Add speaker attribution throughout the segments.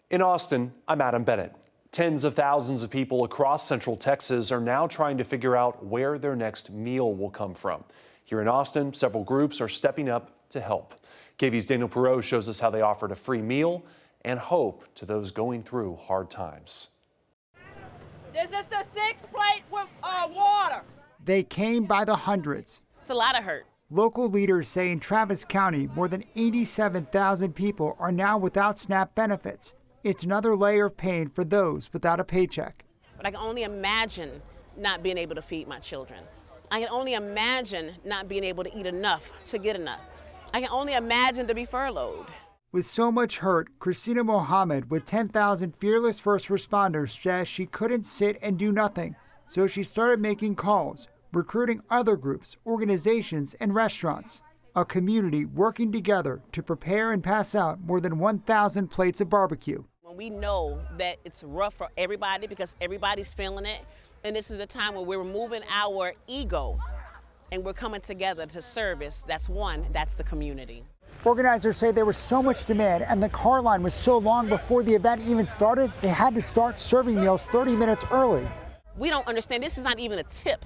Speaker 1: In Austin, I'm Adam Bennett. Tens of thousands of people across Central Texas are now trying to figure out where their next meal will come from. Here in Austin, several groups are stepping up to help. KVUE's Daniel Perot shows us how they offered a free meal and hope to those going through hard times.
Speaker 2: This is the 6th plate with water.
Speaker 3: They came by the hundreds.
Speaker 2: It's a lot of hurt.
Speaker 3: Local leaders say in Travis County, more than 87,000 people are now without SNAP benefits. It's another layer of pain for those without a paycheck.
Speaker 2: But I can only imagine not being able to feed my children. I can only imagine not being able to eat enough to get enough. I can only imagine to be furloughed.
Speaker 3: With so much hurt, Christina Mohammed with 10,000 Fearless First Responders says she couldn't sit and do nothing. So she started making calls, recruiting other groups, organizations, and restaurants. A community working together to prepare and pass out more than 1,000 plates of barbecue.
Speaker 2: When we know that it's rough for everybody because everybody's feeling it, and this is a time where we're removing our ego and we're coming together to service, that's the community.
Speaker 3: Organizers say there was so much demand and the car line was so long before the event even started, they had to start serving meals 30 minutes early.
Speaker 2: We don't understand, this is not even a tip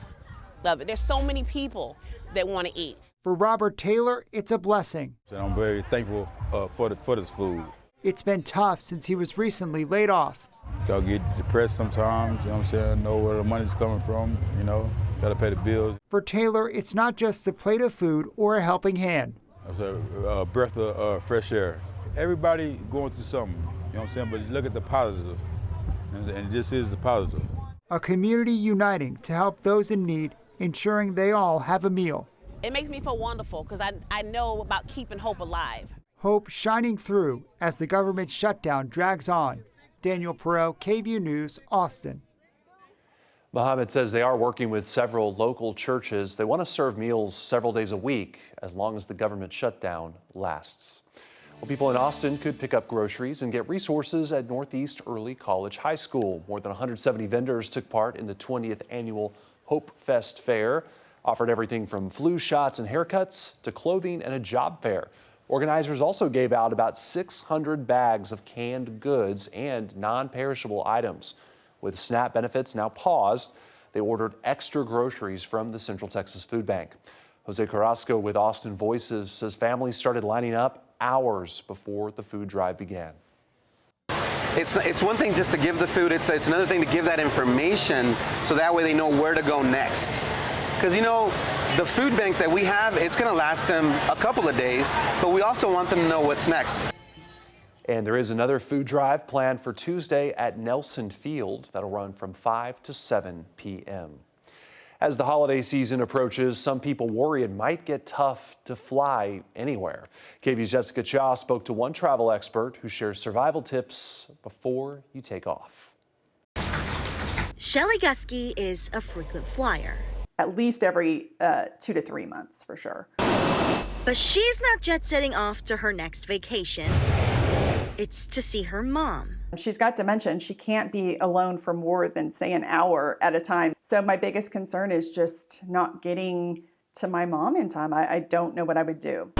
Speaker 2: of it. There's so many people that want to eat.
Speaker 3: For Robert Taylor, it's a blessing.
Speaker 4: I'm very thankful for this food.
Speaker 3: It's been tough since he was recently laid off.
Speaker 4: Y'all get depressed sometimes, you know what I'm saying? Know where the money's coming from, you know, gotta pay the bills.
Speaker 3: For Taylor, it's not just a plate of food or a helping hand.
Speaker 4: It's a breath of fresh air. Everybody going through something, you know what I'm saying? But look at the positive, and this is the positive.
Speaker 3: A community uniting to help those in need, ensuring they all have a meal.
Speaker 2: It makes me feel wonderful because I know about keeping hope alive.
Speaker 3: Hope shining through as the government shutdown drags on. Daniel Perot, KVUE News, Austin.
Speaker 1: Mohammed says they are working with several local churches. They want to serve meals several days a week as long as the government shutdown lasts. Well, people in Austin could pick up groceries and get resources at Northeast Early College High School. More than 170 vendors took part in the 20th annual Hopefest fair. Offered everything from flu shots and haircuts to clothing and a job fair. Organizers also gave out about 600 bags of canned goods and non-perishable items. With SNAP benefits now paused, they ordered extra groceries from the Central Texas Food Bank. Jose Carrasco with Austin Voices says families started lining up hours before the food drive began.
Speaker 5: It's one thing just to give the food, it's another thing to give that information so that way they know where to go next. Because, you know, the food bank that we have, it's going to last them a couple of days, but we also want them to know what's next.
Speaker 1: And there is another food drive planned for Tuesday at Nelson Field that'll run from 5 to 7 p.m. As the holiday season approaches, some people worry it might get tough to fly anywhere. KVUE's Jessica Cha spoke to one travel expert who shares survival tips before you take off.
Speaker 6: Shelly Gusky is a frequent flyer.
Speaker 7: At least every 2 to 3 months for sure.
Speaker 6: But she's not jet setting off to her next vacation. It's to see her mom.
Speaker 7: She's got dementia and she can't be alone for more than, say, an hour at a time. So my biggest concern is just not getting to my mom in time. I don't know what I would do.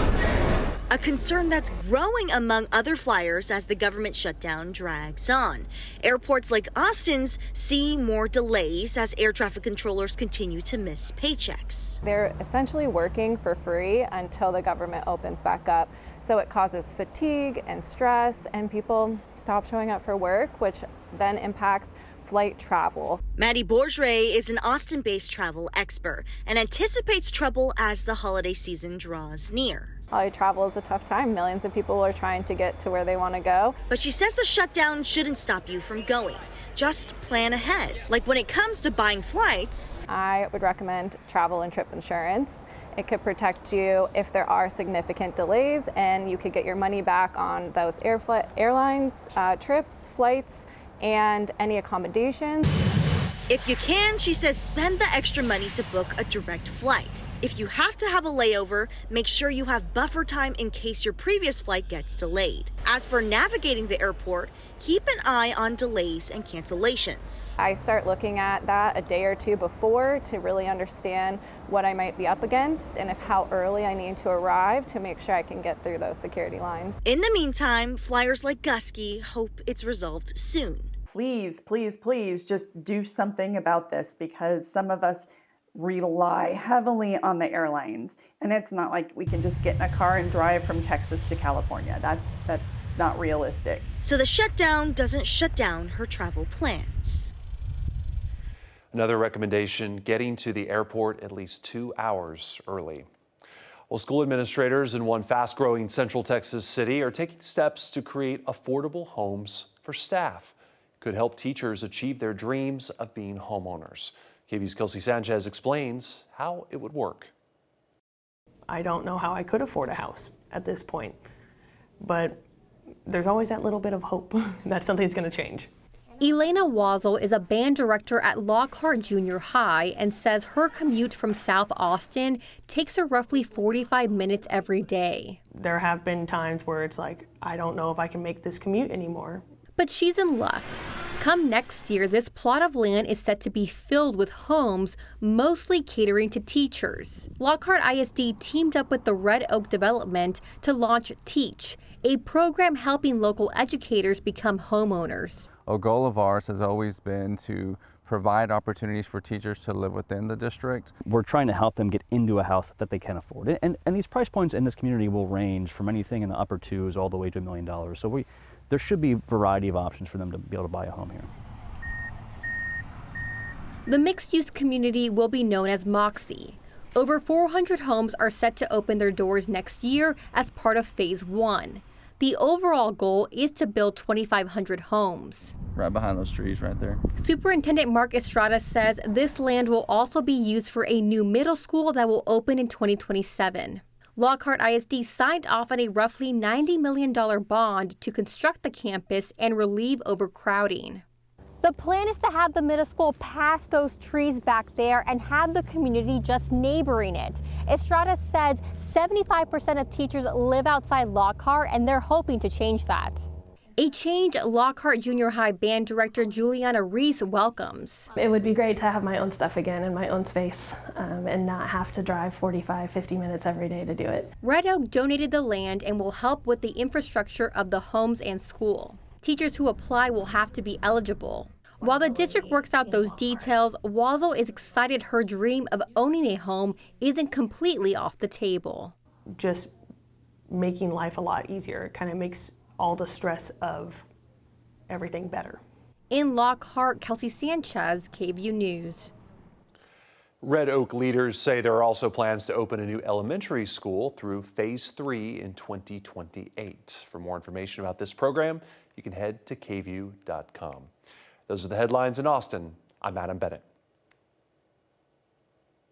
Speaker 6: A concern that's growing among other flyers as the government shutdown drags on. Airports like Austin's see more delays as air traffic controllers continue to miss paychecks.
Speaker 8: They're essentially working for free until the government opens back up. So it causes fatigue and stress, and people stop showing up for work, which then impacts flight travel.
Speaker 6: Maddie Bourget is an Austin-based travel expert and anticipates trouble as the holiday season draws near.
Speaker 8: Holiday travel is a tough time. Millions of people are trying to get to where they want to go.
Speaker 6: But she says the shutdown shouldn't stop you from going. Just plan ahead. Like when it comes to buying flights,
Speaker 8: I would recommend travel and trip insurance. It could protect you if there are significant delays, and you could get your money back on those airlines, trips, flights, and any accommodations.
Speaker 6: If you can, she says, spend the extra money to book a direct flight. If you have to have a layover, make sure you have buffer time in case your previous flight gets delayed. As for navigating the airport, keep an eye on delays and cancellations.
Speaker 8: I start looking at that a day or two before to really understand what I might be up against and how early I need to arrive to make sure I can get through those security lines.
Speaker 6: In the meantime, flyers like Gusky hope it's resolved soon.
Speaker 7: Please, please, please just do something about this, because some of us rely heavily on the airlines, and it's not like we can just get in a car and drive from Texas to California. That's not realistic.
Speaker 6: So the shutdown doesn't shut down her travel plans.
Speaker 1: Another recommendation, getting to the airport at least 2 hours early. Well, school administrators in one fast-growing Central Texas city are taking steps to create affordable homes for staff. Could help teachers achieve their dreams of being homeowners. KVUE's Kelsey Sanchez explains how it would work.
Speaker 9: I don't know how I could afford a house at this point, but there's always that little bit of hope that something's going to change.
Speaker 10: Elena Wazel is a band director at Lockhart Junior High and says her commute from South Austin takes her roughly 45 minutes every day.
Speaker 9: There have been times where it's like, I don't know if I can make this commute anymore.
Speaker 10: But she's in luck. Come next year, this plot of land is set to be filled with homes, mostly catering to teachers. Lockhart ISD teamed up with the Red Oak Development to launch Teach, a program helping local educators become homeowners.
Speaker 11: A goal of ours has always been to provide opportunities for teachers to live within the district.
Speaker 12: We're trying to help them get into a house that they can afford. And these price points in this community will range from anything in the upper twos all the way to $1 million. So there should be a variety of options for them to be able to buy a home here.
Speaker 10: The mixed-use community will be known as Moxie. Over 400 homes are set to open their doors next year as part of Phase 1. The overall goal is to build 2,500 homes.
Speaker 11: Right behind those trees right there.
Speaker 10: Superintendent Mark Estrada says this land will also be used for a new middle school that will open in 2027. Lockhart ISD signed off on a roughly $90 million bond to construct the campus and relieve overcrowding. The plan is to have the middle school past those trees back there and have the community just neighboring it. Estrada says 75% of teachers live outside Lockhart, and they're hoping to change that. A change Lockhart Junior High band director Juliana Reese welcomes.
Speaker 13: It would be great to have my own stuff again and my own space and not have to drive 45, 50 minutes every day to do it.
Speaker 10: Red Oak donated the land and will help with the infrastructure of the homes and school. Teachers who apply will have to be eligible. While the district works out those details, Wazel is excited her dream of owning a home isn't completely off the table.
Speaker 9: Just making life a lot easier. It kind of makes all the stress of everything better.
Speaker 10: In Lockhart, Kelsey Sanchez, KVUE News.
Speaker 1: Red Oak leaders say there are also plans to open a new elementary school through Phase 3 in 2028. For more information about this program, you can head to kvue.com. Those are the headlines in Austin. I'm Adam Bennett.